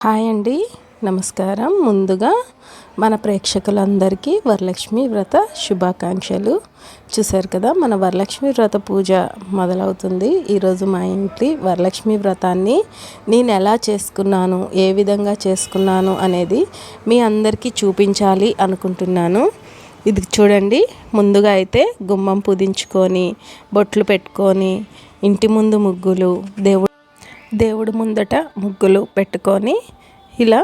Hi అండి, నమస్కారం. ముందుగా మన ప్రేక్షకులందరికీ వరలక్ష్మి వ్రత శుభాకాంక్షలు. చూశారు కదా, మన వరలక్ష్మి వ్రత పూజ మొదలవుతుంది. ఈరోజు మా ఇంటి వరలక్ష్మి వ్రతాన్ని నేను ఎలా చేసుకున్నాను, ఏ విధంగా చేసుకున్నాను అనేది మీ అందరికీ చూపించాలి అనుకుంటున్నాను. ఇది చూడండి, ముందుగా అయితే గుమ్మం పుదించుకొని బొట్లు పెట్టుకొని ఇంటి ముందు ముగ్గులు, దేవుడు ముందట ముగ్గులు పెట్టుకొని ఇలా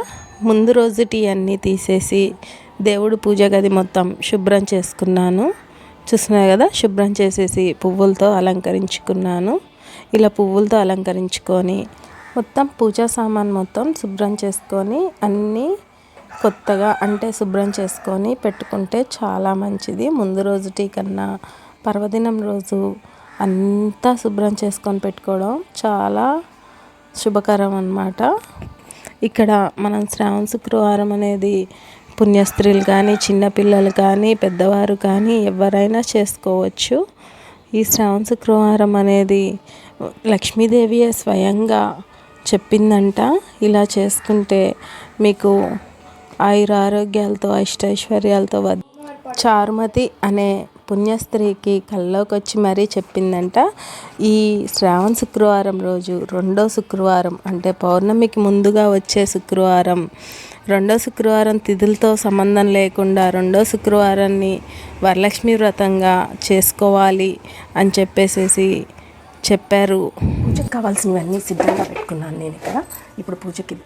ముందు రోజుటి అన్నీ తీసేసి దేవుడు పూజ గది మొత్తం శుభ్రం చేసుకున్నాను. చూస్తున్నారు కదా, శుభ్రం చేసేసి పువ్వులతో అలంకరించుకున్నాను. ఇలా పువ్వులతో అలంకరించుకొని మొత్తం పూజా సామాన్ మొత్తం శుభ్రం చేసుకొని అన్నీ కొత్తగా అంటే శుభ్రం చేసుకొని పెట్టుకుంటే చాలా మంచిది. ముందు రోజుటి కన్నా పర్వదినం రోజు అంతా శుభ్రం చేసుకొని పెట్టుకోవడం చాలా శుభకరం అన్నమాట. ఇక్కడ మనం శ్రావణ శుక్రవారం అనేది పుణ్యస్త్రీలు కానీ, చిన్నపిల్లలు కానీ, పెద్దవారు కానీ ఎవరైనా చేసుకోవచ్చు. ఈ శ్రావణ శుక్రవారం అనేది లక్ష్మీదేవియే స్వయంగా చెప్పిందంట, ఇలా చేసుకుంటే మీకు ఆయురారోగ్యాలతో అష్టైశ్వర్యాలతో చారుమతి అనే పుణ్యస్త్రీకి కల్లోకి వచ్చి మరీ చెప్పిందంట. ఈ శ్రావణ శుక్రవారం రోజు రెండో శుక్రవారం అంటే పౌర్ణమికి ముందుగా వచ్చే శుక్రవారం, రెండో శుక్రవారం తిథులతో సంబంధం లేకుండా రెండో శుక్రవారాన్ని వరలక్ష్మి వ్రతంగా చేసుకోవాలి అని చెప్పారు. పూజకు కావాల్సినవన్నీ సిద్ధంగా పెట్టుకున్నాను నేను ఇక్కడ. ఇప్పుడు పూజకి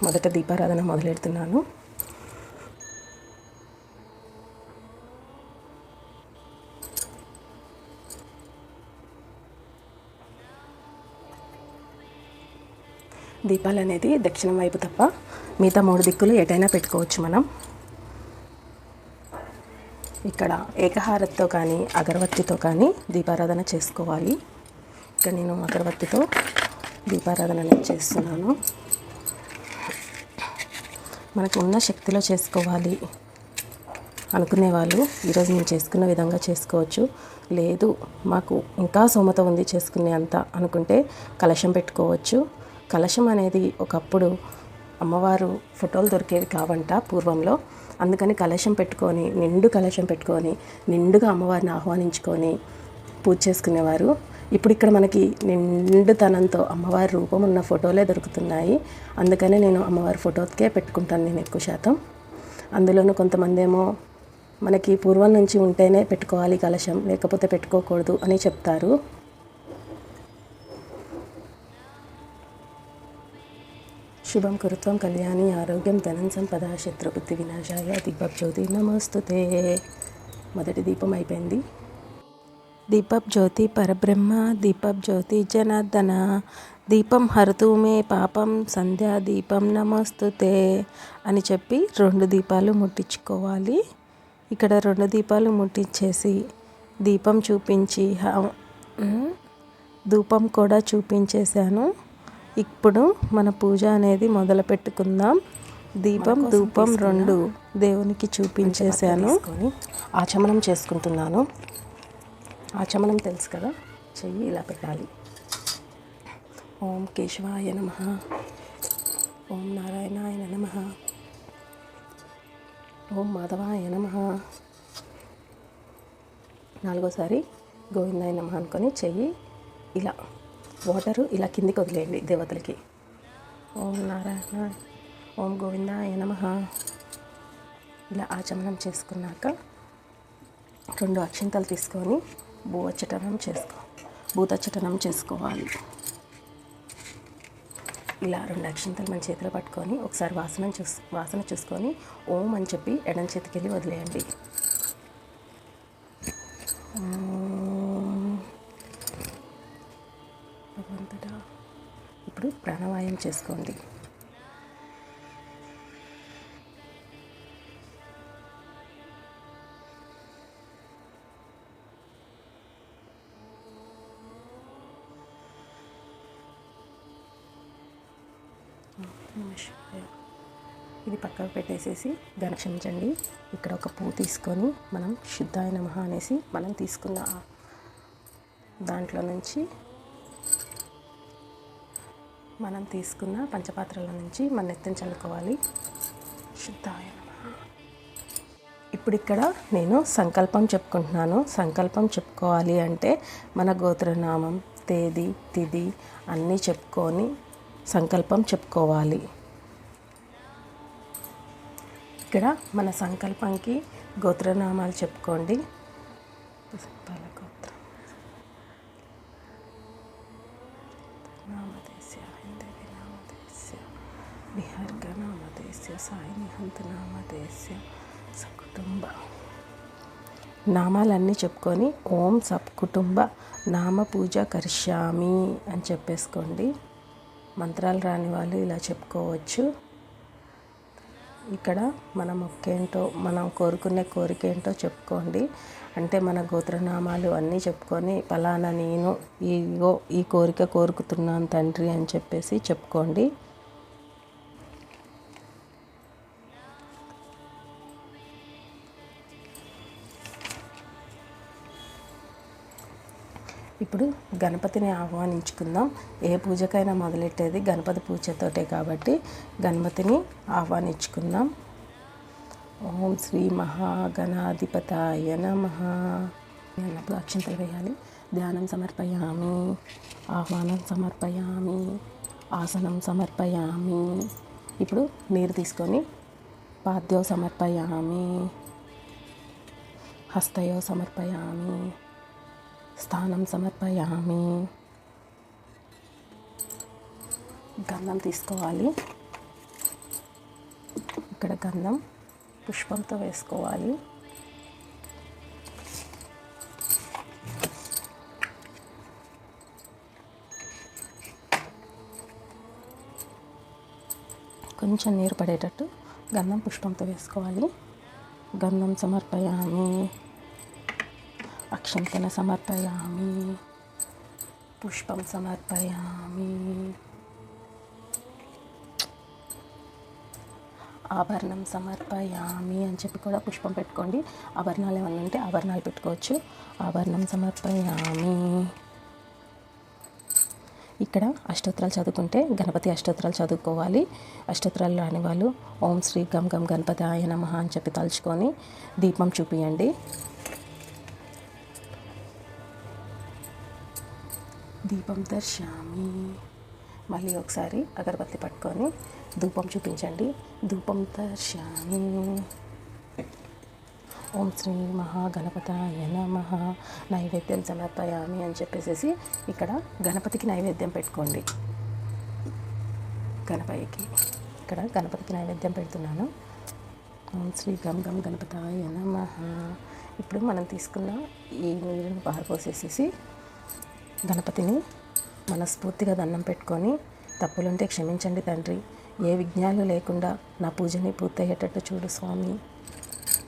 మొదట దీపారాధన మొదలెడుతున్నాను. దీపాలు అనేది దక్షిణం వైపు తప్ప మిగతా 3 దిక్కులు ఎటైనా పెట్టుకోవచ్చు మనం. ఇక్కడ ఏకహారతితో కానీ అగరవత్తితో కానీ దీపారాధన చేసుకోవాలి. ఇక్కడ నేను అగరవత్తితో దీపారాధన అనేది చేస్తున్నాను. మనకు ఉన్న శక్తిలో చేసుకోవాలి అనుకునే వాళ్ళు ఈరోజు నేను చేసుకున్న విధంగా చేసుకోవచ్చు. లేదు మాకు ఇంకా సోమత ఉంది చేసుకునే అంత అనుకుంటే కలశం పెట్టుకోవచ్చు. కలశం అనేది ఒకప్పుడు అమ్మవారు ఫోటోలు దొరికేవి కావంట పూర్వంలో. అందుకని కలశం పెట్టుకొని కలశం పెట్టుకొని నిండుగా అమ్మవారిని ఆహ్వానించుకొని పూజ చేసుకునేవారు. ఇప్పుడు ఇక్కడ మనకి నిండుతనంతో అమ్మవారి రూపం ఉన్న ఫోటోలే దొరుకుతున్నాయి. అందుకనే నేను అమ్మవారి ఫోటోకే పెట్టుకుంటాను నేను ఎక్కువ శాతం. అందులోనూ కొంతమంది ఏమో మనకి పూర్వం నుంచి ఉంటేనే పెట్టుకోవాలి కలశం, లేకపోతే పెట్టుకోకూడదు అని చెప్తారు. శుభం కురుత్వం కళ్యాణి ఆరోగ్యం ధనం సంపద శత్రుబుద్ధి వినాశాయ దీపజ్యోతి నమస్తుతే. మొదటి దీపం అయిపోయింది. దీపజ్యోతి పరబ్రహ్మ దీపజ్యోతి జనార్దన దీపం హరతు మే పాపం సంధ్యా దీపం నమస్తుతే అని చెప్పి 2 దీపాలు ముట్టించుకోవాలి. ఇక్కడ 2 దీపాలు ముట్టించేసి దీపం చూపించి ధూపం కూడా చూపించేశాను. ఇప్పుడు మన పూజ అనేది మొదలు పెట్టుకుందాం. దీపం ధూపం 2 దేవునికి చూపించేశాను. ఆచమనం చేసుకుంటున్నాను. ఆచమనం తెలుసు కదా, చెయ్యి ఇలా పెట్టాలి. ఓం కేశవాయ నమః, ఓం నారాయణాయ నమః, ఓం మాధవాయ నమః. 4వసారి గోవిందాయ నమః అనుకొని చెయ్యి ఇలా వాటరు ఇలా కిందికి వదిలేయండి దేవతలకి. ఓం నారాయణ, ఓం గోవిందాయ నమః. ఇలా ఆచమనం చేసుకున్నాక 2 అక్షింతలు తీసుకొని భూతచ్చటనం చేసుకోవాలి. ఇలా 2 అక్షింతలు మన చేతిలో పట్టుకొని ఒకసారి వాసన చూసుకొని ఓం అని చెప్పి ఎడం చేతికి వెళ్ళి వదిలేయండి. భగవంతుడా, ఇప్పుడు ప్రాణవాయం చేసుకోండి. ఇది పక్కకు పెట్టేసేసి క్షమించండి. ఇక్కడ ఒక పువ్వు తీసుకొని మనం శుద్ధాయ నమః అనేసి మనం తీసుకున్న దాంట్లో నుంచి మనం తీసుకున్న పంచపాత్రల నుంచి మన నెత్తిని చల్లుకోవాలి. శుద్ధాయ నమః. ఇప్పుడు ఇక్కడ నేను సంకల్పం చెప్పుకుంటున్నాను. సంకల్పం చెప్పుకోవాలి అంటే మన గోత్రనామం, తేదీ, తిథి అన్నీ చెప్పుకొని సంకల్పం చెప్పుకోవాలి. ఇక్కడ మన సంకల్పంకి గోత్రనామాలు చెప్పుకోండి. గోత్ర నామదేశ్య హిందవి నామదేశ్య నిహర్గ నామదేశ్య సాయి నిహంత నామదేశ్య సకుటుంబ నామాలన్నీ చెప్పుకొని ఓం సకుటుంబ నామ పూజ కరిష్యామి అని చెప్పేసుకోండి. మంత్రాలు రాని వాళ్ళు ఇలా చెప్పుకోవచ్చు. ఇక్కడ మన మొక్కేంటో, మనం కోరుకునే కోరిక ఏంటో చెప్పుకోండి. అంటే మన గోత్రనామాలు అన్నీ చెప్పుకొని పలానా నేను ఈ కోరిక కోరుకుతున్నాను తండ్రి అని చెప్పేసి చెప్పుకోండి. ఇప్పుడు గణపతిని ఆహ్వానించుకుందాం. ఏ పూజకైనా మొదలెట్టేది గణపతి పూజతోటే కాబట్టి గణపతిని ఆహ్వానించుకుందాం. ఓం శ్రీ మహాగణాధిపతాయ నమః. అన్నప్పుడు అక్షంతలు వేయాలి. ధ్యానం సమర్పయామి, ఆహ్వానం సమర్పయామి, ఆసనం సమర్పయామి. ఇప్పుడు నీరు తీసుకొని పాద్యో సమర్పయామి, హస్తయో సమర్పయామి, స్థానం సమర్పయామి. గంధం తీసుకోవాలి. ఇక్కడ గంధం పుష్పంతో వేసుకోవాలి. కొంచెం నీరు పడేటట్టు గంధం పుష్పంతో వేసుకోవాలి. గంధం సమర్పయామి, అక్షంతన సమర్పయామి, పుష్పం సమర్పయామి, ఆభరణం సమర్పయామి అని చెప్పి కూడా పుష్పం పెట్టుకోండి. ఆభరణాలు ఏమన్నా ఉంటే ఆభరణాలు పెట్టుకోవచ్చు. ఆభరణం సమర్పయామి. ఇక్కడ అష్టోత్తరాలు చదువుకుంటే గణపతి అష్టోత్తరాలు చదువుకోవాలి. అష్టోత్తరాలు రాని వాళ్ళు ఓం శ్రీ గం గం గణపతాయ నమః అని చెప్పి తలుచుకొని దీపం చూపియండి. దీపం దర్శయామి. మళ్ళీ ఒకసారి అగరబత్తి పట్టుకొని ధూపం చూపించండి. ధూపం దర్శయామి. ఓం శ్రీ మహాగణపతాయ నమః. నైవేద్యం సమర్పయామి అని చెప్పేసి ఇక్కడ గణపతికి నైవేద్యం పెట్టుకోండి. ఇక్కడ గణపతికి నైవేద్యం పెడుతున్నాను. ఓం శ్రీ గం గం గణపతాయ నమః. ఇప్పుడు మనం తీసుకున్న ఈ నీరుని పారపోసేసి గణపతిని మనస్ఫూర్తిగా దండం పెట్టుకొని తప్పులుంటే క్షమించండి తండ్రి, ఏ విఘ్నాలు లేకుండా నా పూజని పూర్తయ్యేటట్టు చూడు స్వామి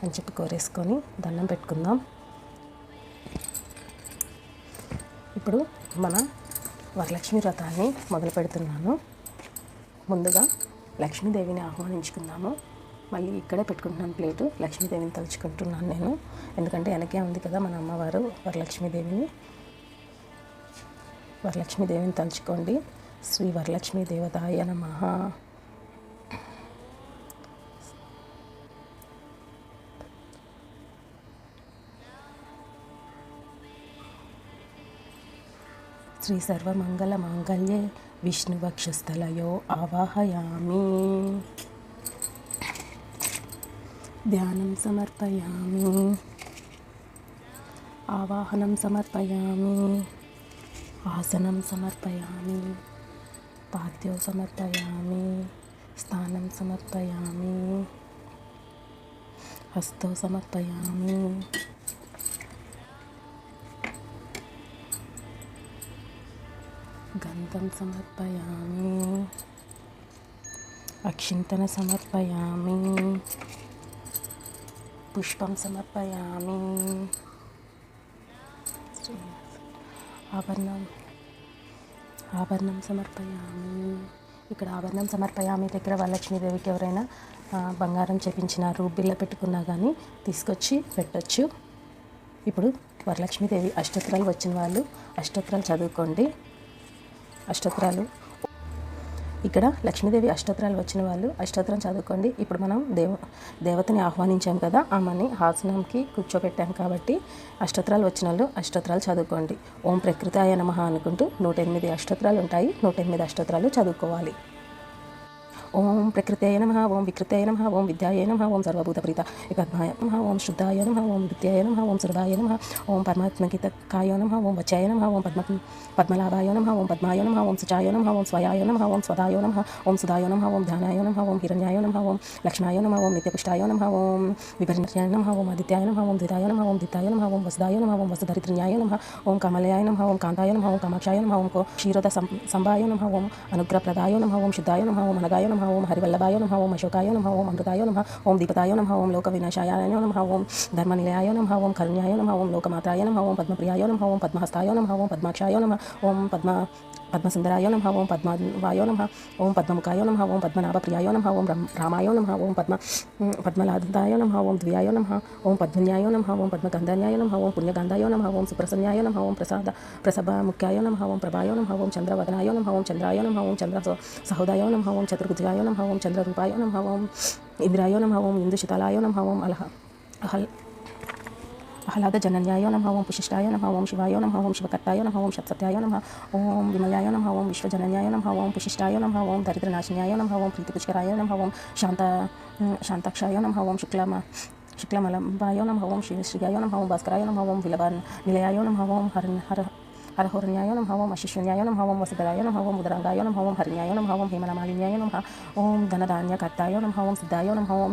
అని చెప్పి కోరేసుకొని దండం పెట్టుకుందాం. ఇప్పుడు మన వరలక్ష్మి వ్రతాన్ని మొదలు పెడుతున్నాను. ముందుగా లక్ష్మీదేవిని ఆహ్వానించుకుందాము. మళ్ళీ ఇక్కడే పెట్టుకుంటున్నాను ప్లేటు. లక్ష్మీదేవిని తలుచుకుంటున్నాను నేను, ఎందుకంటే వెనకే ఉంది కదా మన అమ్మవారు వరలక్ష్మీదేవిని తలుచుకోండి. శ్రీ వరలక్ష్మీ దేవతాయ నమః. శ్రీ సర్వమంగళ మాంగళ్యే విష్ణువక్షస్థలయో ఆవాహయామి. ధ్యానం సమర్పయామి, ఆవాహనం సమర్పయామి, ఆసనం సమర్పయామి, పాద్యో సమర్పయామి, స్థానం సమర్పయామి, హస్తో సమర్పయామి, గంధం సమర్పయామి, అక్షింతన సమర్పయామి, పుష్పం సమర్పయామి, ఆభరణం సమర్పయామి. ఇక్కడ ఆభరణం సమర్పయామి దగ్గర వరలక్ష్మీదేవికి ఎవరైనా బంగారం చేపించిన రూబిల్ల పెట్టుకున్నా కానీ తీసుకొచ్చి పెట్టచ్చు. ఇప్పుడు వరలక్ష్మీదేవి అష్టోత్తరాలు వచ్చిన వాళ్ళు అష్టోత్తరాలు చదువుకోండి. అష్టోత్తరాలు ఇక్కడ లక్ష్మీదేవి అష్టోత్తరాలు వచ్చిన వాళ్ళు అష్టోత్తరం చదువుకోండి. ఇప్పుడు మనం దేవతని ఆహ్వానించాం కదా, ఆమెని ఆసనంకి కూర్చోబెట్టాం కాబట్టి అష్టోత్తరాలు వచ్చిన వాళ్ళు అష్టోత్తరాలు చదువుకోండి. ఓం ప్రకృతాయ నమః అనుకుంటూ 108 అష్టోత్తరాలు ఉంటాయి. 108 అష్టోత్తరాలు చదువుకోవాలి. ఓం ప్రకృతయ నమః, ఓం వికృతయ నమః, ఓం విద్యాయ నమః, ఓం సర్వభూతప్రీత పద్మాయ నమః, ఓం శుద్ధాయ నమః, ఓం విద్యాయ నమః, ఓం సురభాయ నమః, ఓం పరమాత్మగీతకాయ నమః, ఓం వచ్చాయ నమః, ఓం పద్మలాభాయ నమః, ఓం పద్మాయ నమః, ఓం సుచాయ నమః, ఓం స్వయాయ నమః, ఓం స్వదాయ నమః, ఓం సుధాయ నమః, ఓం ధ్యానాయ నమః, ఓం హిరణ్యాయ నమః, ఓం లక్ష్మాయ నమః, ఓం నిత్యపుష్టాయ నమః, ఓం విపర్యాయ నమః, ఓం ఆదిత్యాయ నమః, ఓం ద్వితాయ నమః, ఓం దిత్తాయ నమః, ఓం వసుదాయ నమః, ఓం వసుధరిత్రిన్యాయ నమః, ఓం కమలయాయ నమః, ఓం కాంతాయ నమః, ఓం కామాక్షాయ నమః, ఓం క్షీరద సంభాయ నమః, ఓం అనుగ్రహప్రదాయ నమః, ఓం శుద్ధాయ నమః, ఓం అనగాయ నమః, ఓం హరివల్లభాయ నమః, ఓం అశోకాయ నమః, ఓం అమృతాయ నమః, ఓం దీపతాయ నమః, ఓం లోక వినాశాయ నమః, ఓం ధర్మనిలయాయ నమః, ఓం కరుణ్యాయ నమః, ఓం లోకమాత్రాయ నమః, ఓం పద్మప్రియాయ నమః, ఓం పద్మహస్తాయ నమః, ఓం పద్మాక్షాయ నమః, ఓం పద్మసుందరాయ నమః, ఓం పద్మవాయ నమః, ఓం పద్మముఖాయ నమః, ఓం పద్మనాభప్రియాయ నమః, ఓం రామాయ నమః, ఓం పద్మలాదాయ నమః, ఓం ద్వియాయ నమః, ఓం పద్మన్యాయ నమః, ఓం పద్మగంధాన్యాయ నమః, ఓం పుణ్యగంధాయ నమః, ఓం సుప్రసన్యాయ నమః, ఓం ప్రసభముఖ్యాయ నమః, ఓం ప్రభాయ నమః, ఓం చంద్రవదనాయ నమః, ఓం చంద్రాయ నమః, ఓం చంద్ర సహోదాయ నమః, ఓం చతుర్భుజాయ నమః, ఓం చంద్రరూపాయ నమః, ఓం ఇంద్రాయ నమః, ఓం ఇందుశితలాయ నమః, ఓం ఆహ్లాదజనన్యాయ నమః, ఓం పుశిష్టాయ నమః, ఓం శివాయ నమః, ఓం శివకర్తాయ నమః, ఓం సత్యాయ నమః, ఓం విమలాయ నమః, ఓం విశ్వజనన్యాయ నమః, ఓం పుశిష్టాయ నమః, ఓం దరిద్రనాశిన్యాయ నమః, ఓం ప్రీతిపుష్కరాయ నమః, ఓం శాంతాక్షాయ నమః, ఓం శుక్లమలంబాయ నమః, ఓం శ్రీయాయ నమః, ఓం భాస్కరాయ నమః, ఓం నిలయాయ నమః, ఓం హరహోరణ్యాయ నమః, ఓం అశిష్యున్యాయ నమః, ఓం వసుధరాయ నమః, ఓం ఉదరంగాయ నమః, ఓం హరిణ్యాయ నమః, ఓం హేమనమాలిన్యాయ నమః, ఓం ధనధాన్యకర్తాయ నమః, ఓం సిద్ధాయ నమః, ఓం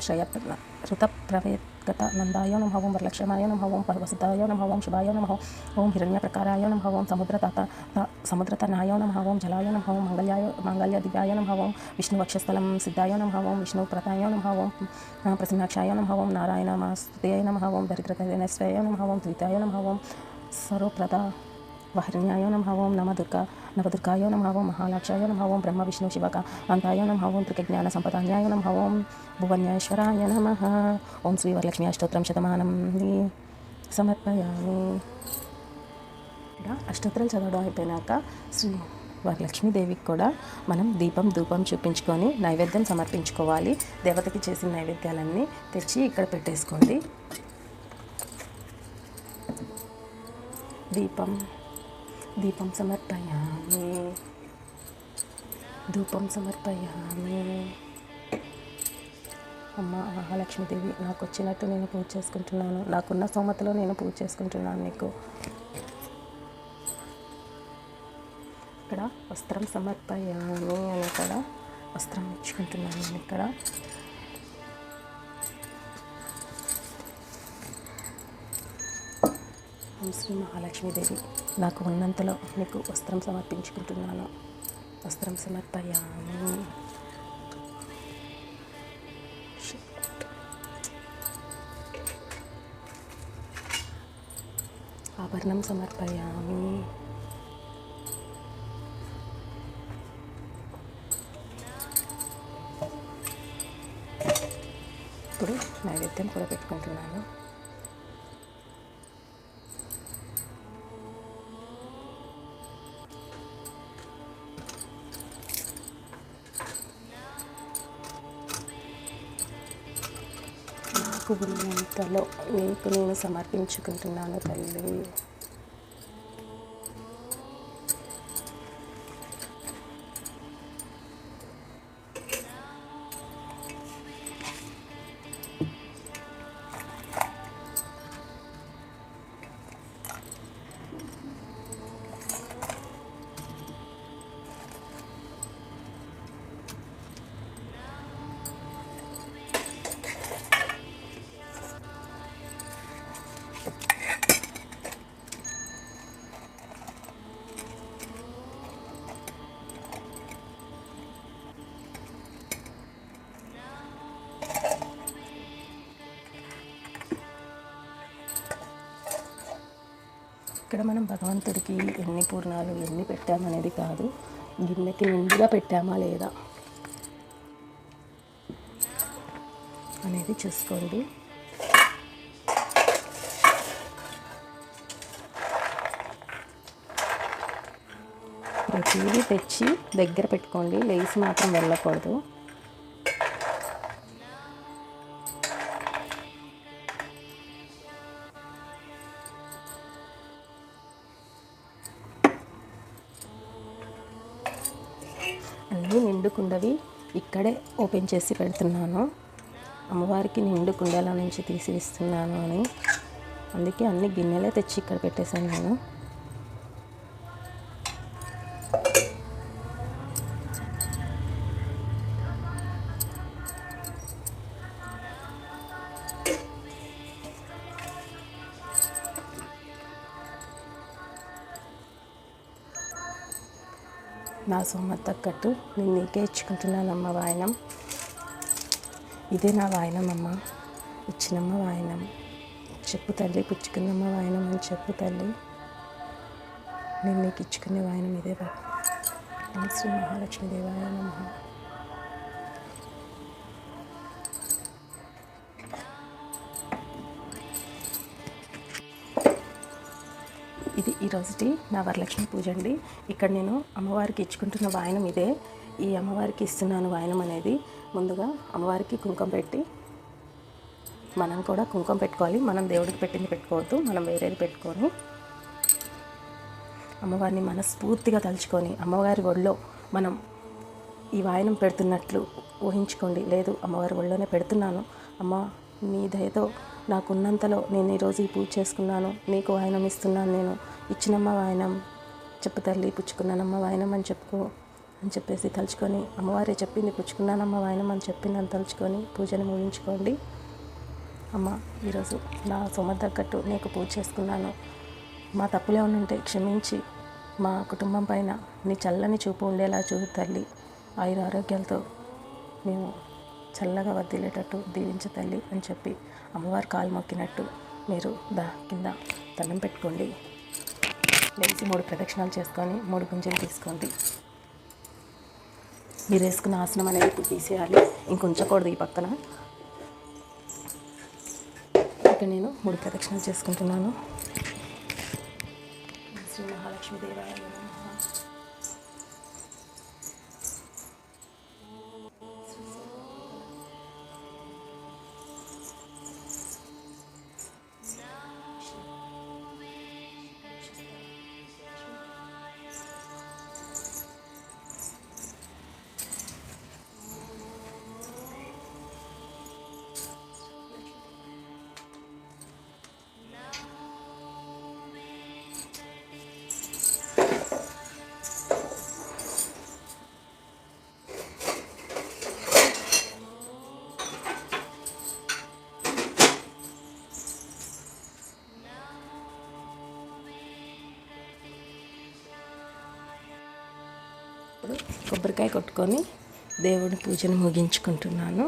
ఋతప్రవేత్గతనందాయ నమః, ఓం వరలక్ష్మాయ నమః, ఓం వసుధాయ నమః, ఓం శుభాయ నమః, ఓం హిరణ్యప్రకారాయ నమః, ఓం సముద్రతనాయ నమః, ఓం జలాయ నమః, ఓం మాంగళ్యదివ్యాయ నమః, ఓం విష్ణువక్షస్థలం సిద్ధాయ నమః, ఓం విష్ణుప్రదాయ నమః, ఓం ప్రసన్నాక్షాయ నమః, ఓం నారాయణమాస్తుతేయ నమః, ఓం దరిద్రతనశ్వయ నమః, ఓం ద్వితాయ నమః, ఓం సర్వప్రద వహరిణ్యాయ నమః, ఓం నవదుర్గాయ నమః, ఓం మహాలక్ష్యాయ నమః, ఓం బ్రహ్మ విష్ణు శివకాంతాయ నమః, ఓం త్రికజ్ఞాన సంపదాన్యాయ నమః, ఓం భువన్యేశ్వరాయ నమః. ఓం శ్రీ వరలక్ష్మీ అష్టోత్తరం శతమానం సమర్పయామి. ఇక్కడ అష్టోత్తరం చదవడం అయిపోయినాక శ్రీ వరలక్ష్మీదేవికి కూడా మనం దీపం ధూపం చూపించుకొని నైవేద్యం సమర్పించుకోవాలి. దేవతకి చేసిన నైవేద్యాలన్నీ తెచ్చి ఇక్కడ పెట్టేసుకోండి. దీపం సమర్పయామి, ధూపం సమర్పయామి. అమ్మ మహాలక్ష్మీదేవి, నాకు వచ్చినట్టు నేను పూజ చేసుకుంటున్నాను, నాకున్న స్తోమతలో నేను పూజ చేసుకుంటున్నాను నీకు. ఇక్కడ వస్త్రం సమర్పయామి అని ఇక్కడ వస్త్రం ఇచ్చుకుంటున్నాను నేను ఇక్కడ. శ్రీ మహాలక్ష్మీదేవి, నాకు ఉన్నంతలో నీకు వస్త్రం సమర్పించుకుంటున్నాను. వస్త్రం సమర్పయామి. ఆభరణం సమర్పయామి. ఇప్పుడు నైవేద్యం కూడా పెట్టుకుంటున్నాను. పువ్వులంతలో నీకు నేను సమర్పించుకుంటున్నాను తల్లి. ఇక్కడ మనం భగవంతుడికి ఎన్ని పూర్ణాలు ఎన్ని పెట్టామనేది కాదు, గిన్నెకి నిండుగా పెట్టామా లేదా అనేది చూసుకోండి. ప్రతి ప్రతిదీ తెచ్చి దగ్గర పెట్టుకోండి, లేసి మాత్రం వెళ్ళకూడదు. అన్నీ నిండుకుండవి ఇక్కడే ఓపెన్ చేసి పెడుతున్నాను. అమ్మవారికి నిండు కుండల నుంచి తీసి ఇస్తున్నాను అని, అందుకే అన్ని గిన్నెలే తెచ్చి ఇక్కడ పెట్టేశాను నేను. నా సొమ్మ తగ్గట్టు నేను నీకే ఇచ్చుకుంటున్నానమ్మ వాయనం. ఇదే నా వాయనం అమ్మ, ఇచ్చినమ్మ వాయనం. చెప్పు తల్లి, పుచ్చుకున్నమ్మ వాయనం అని చెప్పు తల్లి. నేను నీకు ఇచ్చుకునే వాయనం ఇదే. శ్రీ మహాలక్ష్మి దేవాయ నమః. ఇది ఈరోజుటి నా వరలక్ష్మి పూజ అండి. ఇక్కడ నేను అమ్మవారికి ఇచ్చుకుంటున్న వాయనం ఇదే. ఈ అమ్మవారికి ఇస్తున్నాను వాయనం అనేది. ముందుగా అమ్మవారికి కుంకుమ పెట్టి, మనం కూడా కుంకుమ పెట్టుకోవాలి. మనం దేవుడికి పెట్టింది పెట్టుకోవద్దు, మనం వేరేది పెట్టుకొని అమ్మవారిని మనస్ఫూర్తిగా తలుచుకొని అమ్మవారి ఒళ్ళో మనం ఈ వాయనం పెడుతున్నట్లు ఊహించుకోండి. లేదు అమ్మవారి ఒళ్ళోనే పెడుతున్నాను, అమ్మ నీ దయతో నాకున్నంతలో నేను ఈరోజు ఈ పూజ చేసుకున్నాను, నీకు వాయనం ఇస్తున్నాను, నేను ఇచ్చినమ్మ వాయనం చెప్పు తల్లి, పుచ్చుకున్నానమ్మ వాయనం అని చెప్పుకో అని చెప్పేసి తలుచుకొని, అమ్మవారే చెప్పింది పుచ్చుకున్నానమ్మ వాయనం అని చెప్పిందని తలుచుకొని పూజను ముగించుకోండి. అమ్మ ఈరోజు నా సొమ్మ తగ్గట్టు నీకు పూజ చేసుకున్నాను, మా తప్పులు ఏమైనా ఉంటే క్షమించి మా కుటుంబం పైన నీ చల్లని చూపు ఉండేలా చూడు తల్లి. ఆయుర ఆరోగ్యాలతో మేము చల్లగా వర్దిలేటట్టు దీవించు తల్లి అని చెప్పి అమ్మవారి కాలు మొక్కినట్టు మీరు కింద దండం పెట్టుకోండి. లేచి 3 ప్రదక్షిణాలు చేసుకొని 3 గుంజలు తీసుకోండి. మీరు వేసుకున్న ఆసనం అనేది ఇప్పుడు తీసేయాలి, ఇంకొంచకూడదు ఈ పక్కన. ఇక్కడ నేను 3 ప్రదక్షిణాలు చేసుకుంటున్నాను. శ్రీ మహాలక్ష్మి దేవాయ నమః. ఇప్పుడు కొబ్బరికాయ కొట్టుకొని దేవుడి పూజను ముగించుకుంటున్నాను.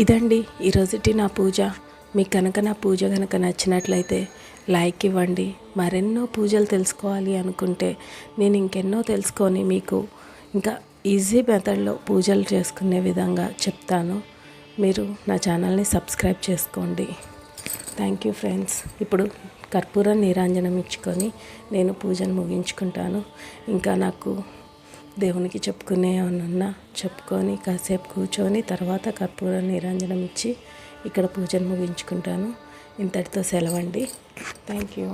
ఇదండి ఈరోజుటి నా పూజ. మీకు కనుక నా పూజ కనుక నచ్చినట్లయితే లైక్ ఇవ్వండి. మరెన్నో పూజలు తెలుసుకోవాలి అనుకుంటే నేను ఇంకెన్నో తెలుసుకొని మీకు ఇంకా ఈజీ మెథడ్లో పూజలు చేసుకునే విధంగా చెప్తాను. మీరు నా ఛానల్ని సబ్స్క్రైబ్ చేసుకోండి. Thank you friends. ఇప్పుడు కర్పూర నీరాంజనం ఇచ్చుకొని నేను పూజను ముగించుకుంటాను. ఇంకా నాకు దేవునికి చెప్పుకునే ఏమన్నా చెప్పుకొని కాసేపు కూర్చొని తర్వాత కర్పూర నీరాంజనం ఇచ్చి ఇక్కడ పూజను ముగించుకుంటాను. ఇంతటితో సెలవండి. Thank you.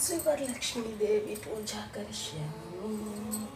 శ్రీ వరలక్ష్మీదేవి పూజా కరిష్యామి.